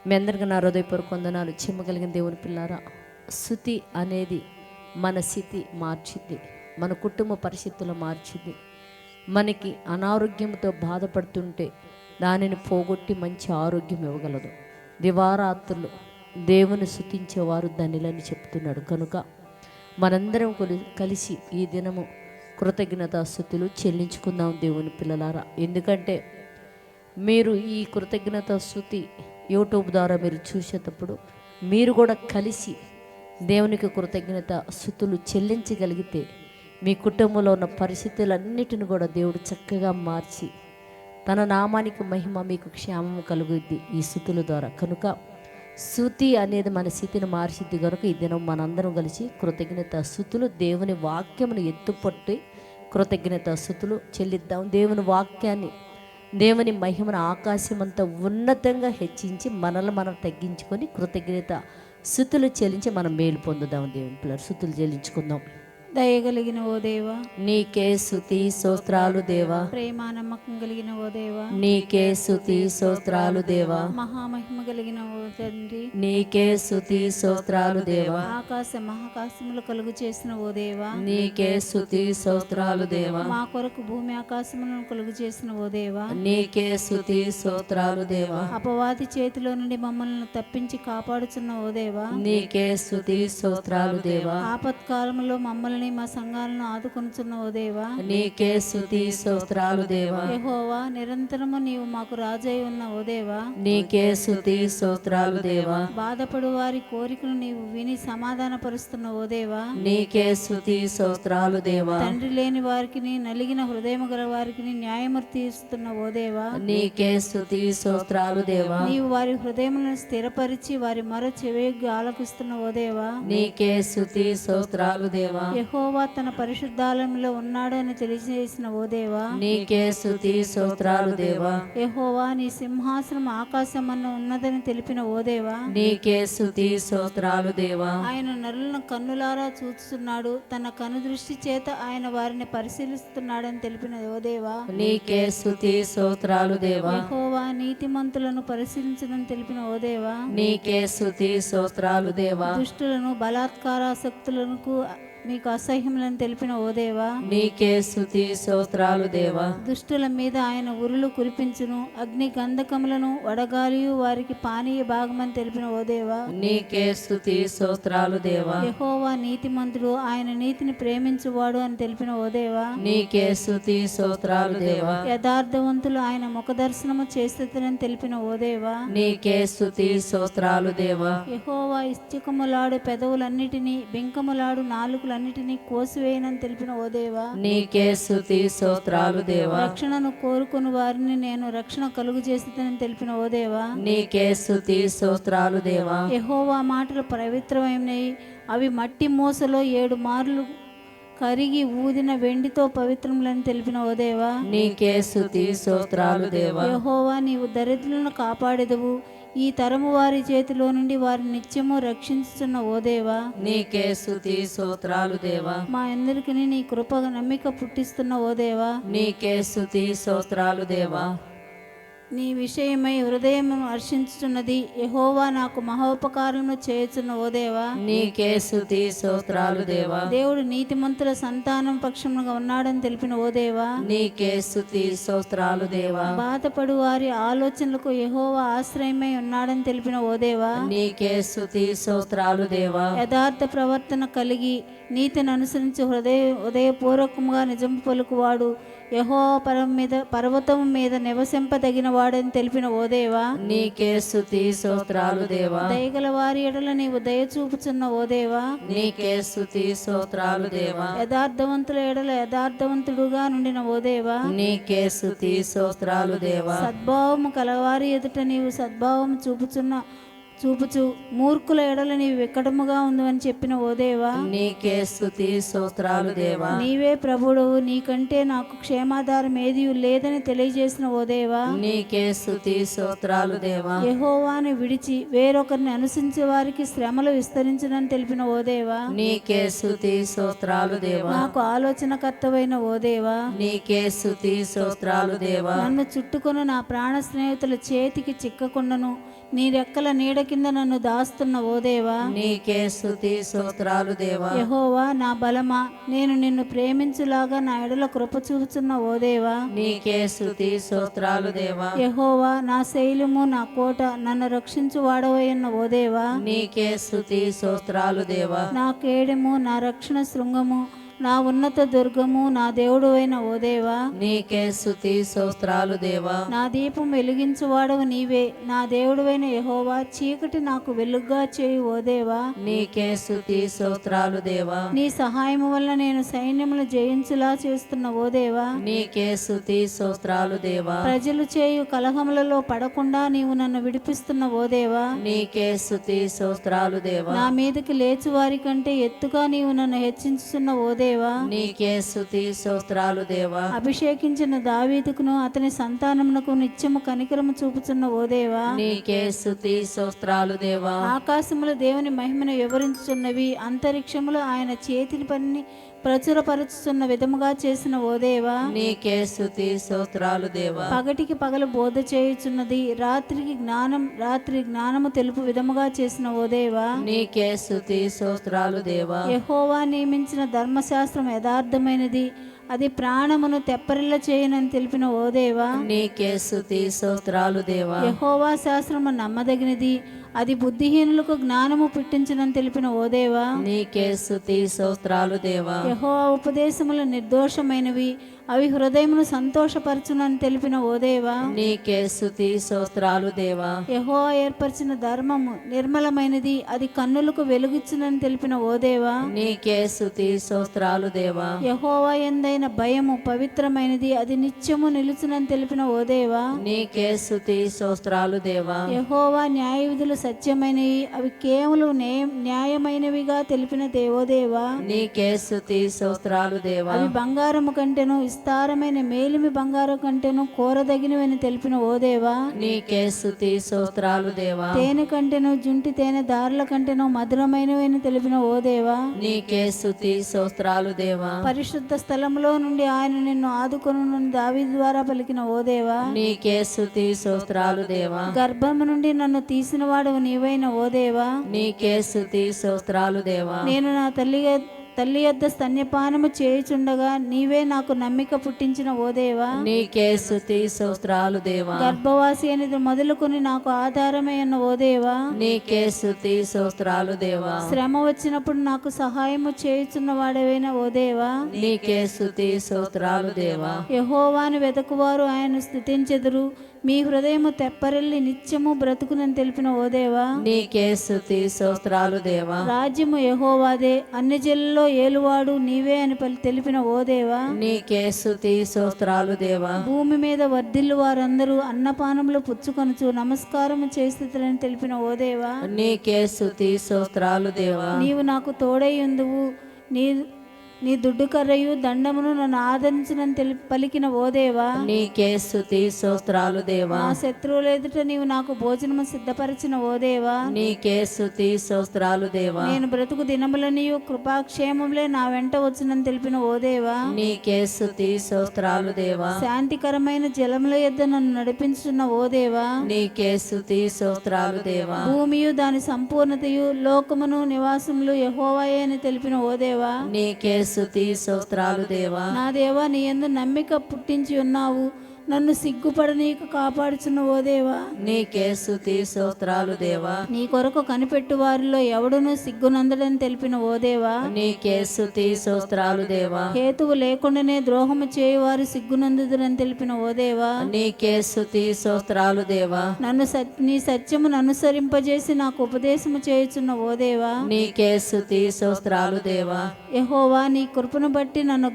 మీ అందరికీ నా హృదయపూర్వక వందనాలు. చిమ్మగలిగిన దేవుని పిల్లారా, స్తుతి అనేది మన స్థితి మార్చిద్ది, మన కుటుంబ పరిస్థితులు మార్చిద్ది. మనకి అనారోగ్యంతో బాధపడుతుంటే దానిని పోగొట్టి మంచి ఆరోగ్యం ఇవ్వగలదు. దివారాత్రులు దేవుని స్తుతించేవారు ధన్యులని చెప్తున్నాడు. కనుక మనందరం కలిసి ఈ దినము కృతజ్ఞతాస్తుతులు చెల్లించుకుందాం దేవుని పిల్లలారా. ఎందుకంటే మీరు ఈ కృతజ్ఞతాస్తుతి యూట్యూబ్ ద్వారా మీరు చూసేటప్పుడు మీరు కూడా కలిసి దేవునికి కృతజ్ఞత స్తుతులు చెల్లించగలిగితే మీ కుటుంబంలో ఉన్న పరిస్థితులన్నిటిని కూడా దేవుడు చక్కగా మార్చి తన నామానికి మహిమ, మీకు క్షేమం కలుగుద్ది ఈ స్తుతుల ద్వారా. కనుక స్తుతి అనేది మన స్థితిని మార్చిద్ది. కనుక ఈ దినం మనందరం కలిసి కృతజ్ఞత స్తుతులు దేవుని వాక్యమును ఎత్తుపట్టి కృతజ్ఞత స్తుతులు చెల్లిద్దాం. దేవుని వాక్యాన్ని, దేవుని మహిమను ఆకాశమంతా ఉన్నతంగా హెచ్చించి మనల్ని మనం తగ్గించుకొని కృతజ్ఞత స్తుతులు చెల్లించి మనం మేలు పొందుదాం. దేవుని పిల్లలు స్తుతులు చెల్లించుకుందాం. దయగలిగిన ఓ దేవా, నీకే స్తుతి స్తోత్రాలు దేవా. ప్రేమ నమ్మకం కలిగిన ఓ దేవా, నీకే స్తుతి స్తోత్రాలు దేవా. మహామహిమ కలిగిన ఓ తండ్రి, నీకే స్తుతి స్తోత్రాలు దేవా. ఆకాశ మహాకాశములు కలుగు చేసిన ఓ దేవా, నీకే స్తుతి స్తోత్రాలు దేవా. మా కొరకు భూమి ఆకాశములను కలుగు చేసిన ఓ దేవా, నీకే స్తుతి స్తోత్రాలు దేవా. అపవాది చేతిలో నుండి మమ్మల్ని తప్పించి కాపాడుచున్న ఓ దేవా, నీకే స్తుతి స్తోత్రాలు దేవా. ఆపత్కాలంలో మమ్మల్ని మా సంఘాలను ఆదుకొనుచున్న ఓ దేవా, నీకే స్తుతి స్తోత్రాలు దేవా. యెహోవా, నిరంతరము నీవు మాకు రాజై ఉన్న ఓ దేవా, నీకే స్తుతి స్తోత్రాలు దేవా. బాధపడు వారి కోరికను నీవు విని సమాధానపరుస్తున్న ఓ దేవా, నీకే స్తుతి స్తోత్రాలు దేవా. తండ్రి లేని వారికి, నలిగిన హృదయము గల వారికి న్యాయమూర్తి ఇస్తున్న ఓ దేవా, నీకే స్తుతి స్తోత్రాలు దేవా. నీవు వారి హృదయములను స్థిరపరిచి వారి మొర చెవియొగ్గి ఆలకిస్తున్న ఓ దేవా, నీకే స్తుతి స్తోత్రాలు దేవా. యెహోవా తన పరిశుద్ధాలయంలో ఉన్నాడు అని తెలియజేసిన ఓ దేవా, నీకే స్తుతి స్తోత్రాలు దేవా. యెహోవా నీ సింహాసనం ఆకాశమన్న ఉన్నదని తెలిపిన ఓ దేవా, నీకే స్తుతి స్తోత్రాలు దేవా. ఆయన నరులను కన్నులారా చూస్తున్నాడు, తన కనుదృష్టి చేత ఆయన వారిని పరిశీలిస్తున్నాడని తెలిపిన ఓ దేవా, నీకే స్తుతి స్తోత్రాలు దేవా. యెహోవా నీతిమంతులను పరిశీలించదని తెలిపిన ఓ దేవా, నీకే స్తుతి స్తోత్రాలు దేవా. దుష్టులను బలాత్కారాసక్తులకు మీకు అసహ్యములను తెలిపిన ఓ దేవా, నీకే స్తుతి స్తోత్రాలు దేవా. దుష్టుల మీద ఆయన ఉరులు కురిపించును, అగ్ని గంధకములను వడగాలియు వారికి పానీయ భాగమని తెలిపిన ఓ దేవా, నీకే స్తుతి స్తోత్రాలు దేవా. యెహోవా నీతిమంతుడు, ఆయన నీతిని ప్రేమించువాడు అని తెలిపిన ఓ దేవా, నీకే స్తుతి స్తోత్రాలు దేవా. యథార్థవంతులు ఆయన ముఖ దర్శనము చేస్తుందని తెలిపిన ఓ దేవా, నీకే స్తుతి స్తోత్రాలు దేవా. యెహోవా ఇష్టకములాడు పెదవులన్నిటినీ, బింకములాడు నాలుకలన్నిటినీ కోసివేయనని తెలిపిన ఓ దేవా, నీకే స్తుతి స్తోత్రాలు దేవా. రక్షణను కోరుకుని వారిని నేను రక్షణ కలుగు చేస్తుందని తెలిపిన ఓ దేవా, నీకే స్తుతి స్తోత్రాలు దేవా. యెహోవా మాటలు పవిత్రమైనవి, అవి మట్టి మూసలో 7 మార్లు కరిగి ఊదిన వెండితో పవిత్రములని తెలిపిన ఓ దేవా, నీకే స్తుతి స్తోత్రాలు దేవా. యెహోవా నీవు దరిద్రులను కాపాడెదవు, ఈ తరము వారి చేతిలో నుండి వారిని నిత్యము రక్షించుతున్న ఓ దేవా, నీకే స్తుతి స్తోత్రాలు దేవా. మా అందరికీ నీ కృప నమ్మిక పుట్టిస్తున్న ఓ దేవా, నీకే స్తుతి స్తోత్రాలు దేవా. నీ విషయమై హృదయం హర్షించుచున్నది, యెహోవా నాకు మహోపకారమును చేయుచున్న ఓ దేవా, నీకే స్తుతి స్తోత్రాలు దేవా. దేవుడు నీతిమంతుల సంతానం పక్షముగా ఉన్నాడని తెలిపిన ఓ దేవా, నీకే స్తుతి స్తోత్రాలు దేవా. బాధపడు వారి ఆలోచనలకు యెహోవా ఆశ్రయమై ఉన్నాడని తెలిపిన ఓ దేవా, నీకే స్తుతి స్తోత్రాలు దేవా. యథార్థ ప్రవర్తన కలిగి నీతిని అనుసరించి హృదయపూర్వకంగా నిజం పలుకువాడు, యెహోవా పర్వతం మీద నివసింపదగిన వాడని తెలిపిన ఓ దేవా, నీకే స్తుతి స్తోత్రాలు దేవా. దయగల వారి ఎడల నీవు దయ చూపుచున్న ఓ దేవా, నీకే స్తుతి స్తోత్రాలు దేవా. యథార్థవంతుల ఎడల యథార్థవంతుడుగా నుండిన ఓ దేవా, నీకే స్తుతి స్తోత్రాలు దేవా. సద్భావము కలవారి ఎదుట నీవు సద్భావము చూపుచున్న చూపుచు మూర్ఖుల ఎడల నీవు వికటముగా ఉందని చెప్పిన ఓ దేవా, నీకే స్తుతి స్తోత్రాలు దేవా. నీవే ప్రభుడవు, నీకంటే నాకు క్షేమాధారం ఏది లేదని తెలియజేసిన ఓ దేవా, నీకే స్తుతి స్తోత్రాలు దేవా. యెహోవాను విడిచి వేరొకరిని అనుసరించే వారికి శ్రమలు విస్తరించునని తెలిపిన ఓ దేవా, నీకే స్తుతి స్తోత్రాలు దేవా. నాకు ఆలోచనకర్తవైన ఓ దేవా, నీకే స్తుతి స్తోత్రాలు దేవా. నన్ను చుట్టుకొని నా ప్రాణ స్నేహితుల చేతికి చిక్కకుండాను నీ రెక్కల నీడ కింద నన్ను దాస్తున్న ఓ దేవా, నీకే స్తుతి స్తోత్రాలు దేవా. యెహోవా నా బలమా, నేను నిన్ను ప్రేమించులాగా నా ఎడల కృప చూపుచున్న ఓ దేవా, నీకే స్తుతి స్తోత్రాలు దేవా. యెహోవా నా శైలము నా కోట, నన్ను రక్షించు వాడవయ్యన్న ఓ దేవా, నీకే స్తుతి స్తోత్రాలు దేవా. నా కేడము నా రక్షణ శృంగము, నా ఉన్నత దుర్గము, నా దేవుడు అయిన ఓ దేవా, నీకే స్తుతి స్తోత్రాలు దేవా. నా దీపం వెలిగించువాడవు నీవే, నా దేవుడువైన యెహోవా, చీకటి నాకు వెలుగ్గా చేయు ఓ దేవా, నీకే స్తుతి స్తోత్రాలు దేవా. నీ సహాయము వల్ల నేను సైన్యములు జయించులా చేస్తున్న ఓ దేవా, నీకే స్తుతి స్తోత్రాలు దేవా. ప్రజలు చేయు కలహములలో పడకుండా నీవు నన్ను విడిపిస్తున్న ఓ దేవా, నీకే స్తుతి స్తోత్రాలు దేవా. నా మీదకి లేచు వారి కంటే ఎత్తుగా నీవు నన్ను హెచ్చించుతున్న ఓ దేవా, నీకే స్తుతి స్తోత్రాలు దేవా. అభిషేకించిన దావీదుకును అతని సంతానమునకు నిత్యము కనికరము చూపుచున్న ఓ దేవా, నీకే స్తుతి స్తోత్రాలు దేవా. ఆకాశములు దేవుని మహిమను వివరించుచున్నవి, అంతరిక్షములు ఆయన చేతి పనిని ప్రచురపరుచుతున్న విధముగా చేసిన ఓ దేవా, నీకే స్తుతి స్తోత్రాలు దేవా. పగటికి పగలు బోధ చేయుచున్నది, రాత్రి జ్ఞానము తెలుపు విధముగా చేసిన ఓ దేవా, నీకే స్తుతి స్తోత్రాలు దేవా. యెహోవా నియమించిన ధర్మశాస్త్రం యథార్థమైనది, అది ప్రాణమును తెప్పరిల్ల చేయనని తెలిపిన ఓ దేవా, నీకే స్తుతి స్తోత్రాలు దేవా. యెహోవా శాస్త్రము నమ్మదగినది, అది బుద్ధిహీనులకు జ్ఞానము పుట్టించునని తెలిపిన ఓ దేవా, నీకే స్తుతి స్తోత్రాలు దేవా. యెహోవా ఉపదేశములు నిర్దోషమైనవి, అవి హృదయమును సంతోషపరచునని తెలిపిన ఓ దేవా, నీకే స్తుతి స్తోత్రాలు దేవా. యెహోవా ఏర్పరిచిన ధర్మము నిర్మలమైనది, అది కన్నులకు వెలుగిచ్చునని తెలిపిన ఓ దేవా, నీకే స్తుతి స్తోత్రాలు దేవా. యెహోవా యందైన భయము పవిత్రమైనది, అది నిత్యము నిలుచునని తెలిపిన ఓ దేవా, నీకే స్తుతి స్తోత్రాలు దేవా. యెహోవా న్యాయ విధులు సత్యమైనవి, అవి కేవలం న్యాయమైనవిగా తెలిపిన దేవోదేవా, నీకే స్తుతి స్తోత్రాలు దేవా. అవి బంగారము కంటేను విస్తారమైన మేలిమి బంగారం కంటేను కోరదగినవని తెలిపిన ఓ దేవా, నీకే స్తుతి స్తోత్రాలు దేవా. తేనె కంటేను జుంటి తేనె దారుల కంటేను మధురమైనవని తెలిపిన ఓ దేవా, నీకే స్తుతి స్తోత్రాలు దేవా. పరిశుద్ధ స్థలంలో నుండి ఆయన నిన్ను ఆదుకొను దావీదు ద్వారా పలికిన ఓ దేవా, నీకే స్తుతి స్తోత్రాలు దేవా. గర్భము నుండి నన్ను తీసిన వాడవు నీవైన ఓ దేవా, నీకే స్తుతి స్తోత్రాలు దేవా. నేను నా తల్లి యొద్ద స్తన్యపానము చేయుచుండగా నీవే నాకు నమ్మిక పుట్టించిన ఓ దేవా, నీకే స్తుతి స్తోత్రాలు దేవా. గర్భవాసి అనేది మొదలుకొని నాకు ఆధారమే అన్న ఓ దేవా, నీకే స్తుతి స్తోత్రాలు దేవా. శ్రమ వచ్చినప్పుడు నాకు సహాయము చేయుచున్న వాడవైన ఓ దేవా, నీకే స్తుతి స్తోత్రాలు దేవా. యెహోవాను వెదకువారు ఆయన స్తుతించెదరు, మీ హృదయము తెప్పరెల్లి నిత్యము బ్రతుకునని తెలిపిన ఓ దేవా, నీకే స్తుతి స్తోత్రాలు దేవా. రాజ్యము యెహోవాదే, అన్ని జిల్లలో ఏలువాడు నీవే అని తెలిపిన ఓ దేవా, నీకే స్తుతి స్తోత్రాలు దేవా. భూమి మీద వర్ధిల్లు వారందరూ అన్నపానములు పుచ్చుకొనుచు నమస్కారము చేస్తులని తెలిపిన ఓ దేవా, నీకే స్తుతి స్తోత్రాలు దేవా. నీవు నాకు తోడైయుందువు, నీ దుడ్డు కర్రయు దండమును నన్ను ఆదరించునని పలికిన ఓ దేవా, నీకే స్తుతి స్తోత్రాలు దేవా. నా శత్రువుల ఎదుట నీవు నాకు భోజనము సిద్ధపరిచిన ఓ దేవా, నీకే స్తుతి స్తోత్రాలు దేవా. నేను బ్రతుకు దినములనియు కృపాక్షేమములే నా వెంట వచ్చునని తెలిపిన ఓ దేవా, నీకే స్తుతి స్తోత్రాలు దేవా. శాంతికరమైన జలముల యొద్ద నన్ను నడిపించున్న ఓ దేవా, నీకే స్తుతి స్తోత్రాలు దేవా. భూమియు దాని సంపూర్ణతయు లోకమును నివాసములు యెహోవాయే అని తెలిపిన ఓ దేవా, నీకే స్తుతి స్తోత్రాలు దేవా. నా దేవా నీ యందు నమ్మిక పుట్టించి ఉన్నావు, నన్ను సిగ్గుపడనీక కాపాడుచున్న ఓ దేవా, నీకే స్తుతి స్తోత్రాలు దేవా. నీ కొరకు కనిపెట్టు వారిలో ఎవడును సిగ్గునందడని తెలిపిన ఓ దేవా, నీకే స్తుతి స్తోత్రాలు దేవా. హేతువు లేకుండానే ద్రోహము చేయువారు సిగ్గునందుదురని తెలిపిన ఓ దేవా, నీకే స్తుతి స్తోత్రాలు దేవా. నీ సత్యమును అనుసరింపజేసి నాకు ఉపదేశము చేయుచున్న ఓ దేవా, నీకే స్తుతి స్తోత్రాలు దేవా. యెహోవా నీ కృపను బట్టి నన్ను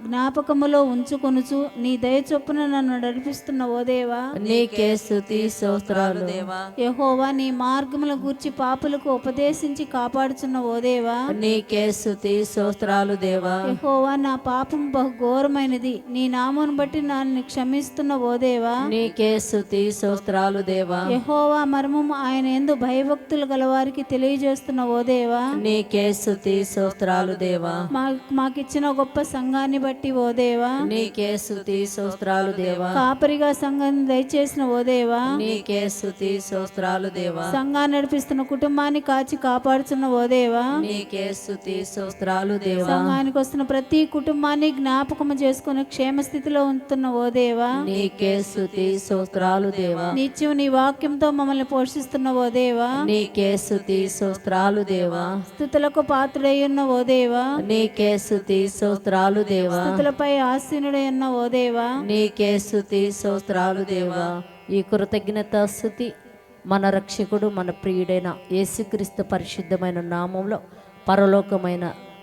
జ్ఞాపకములో ఉంచుకొనుచు నీ దయ చొప్పున నన్ను నడిపిస్తున్న ఓ దేవా, నీకే స్తుతి స్తోత్రాలు దేవా. యెహోవా నీ మార్గముల గూర్చి పాపులకు ఉపదేశించి కాపాడుచున్న ఓ దేవా, నీకే స్తుతి స్తోత్రాలు దేవా. యెహోవా నా పాపం బహు ఘోరమైనది, నీ నామమును బట్టి నన్ను క్షమిస్తున్న ఓ దేవా, నీకే స్తుతి స్తోత్రాలు దేవా. యెహోవా మర్మము ఆయన యందు భయభక్తులు గలవారికి తెలియజేస్తున్న ఓ దేవా, నీకే స్తుతి స్తోత్రాలు దేవా. మాకిచ్చిన గొప్ప సంఘాన్ని బట్టి ఓ దేవా, నీకే స్తుతి స్తోత్రాలు దేవా. కాపరిగా సంఘాన్ని దయచేసిన ఓ దేవా, నీకే స్తుతి స్తోత్రాలు దేవా. సంఘాన్ని నడిపిస్తున్న కుటుంబాన్ని కాచి కాపాడుతున్న ఓ దేవా, నీకే స్తుతి స్తోత్రాలు దేవా. సంఘానికి వస్తున్న ప్రతి కుటుంబాన్ని జ్ఞాపకము చేసుకుని క్షేమ స్థితిలో ఉంటున్న ఓ దేవా, నీకే స్తుతి స్తోత్రాలు దేవా. నిత్యం నీ వాక్యంతో మమ్మల్ని పోషిస్తున్న ఓ దేవా, నీకే స్తుతి స్తోత్రాలు దేవా. స్థుతులకు పాత్రుడై ఉన్న ఓ దేవా, నీకే స్తుతి స్తోత్రాలు దేవా. స్థుతులపై ఆసీనుడై ఉన్న ఓ దేవా, నీకే స్తుతి స్తోత్రాలు దేవా. ఈ కృతజ్ఞత స్తుతి మన రక్షకుడు మన ప్రియుడైన యేసుక్రీస్తు పరిశుద్ధమైన నామంలో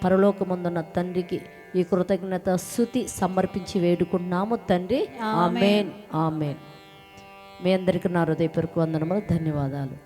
పరలోకమందున్న తండ్రికి ఈ కృతజ్ఞత స్తుతి సమర్పించి వేడుకుంటున్నాము తండ్రి. ఆమేన్ ఆమేన్. మీ అందరికీ నా హృదయపూర్వక వందనములు, ధన్యవాదాలు.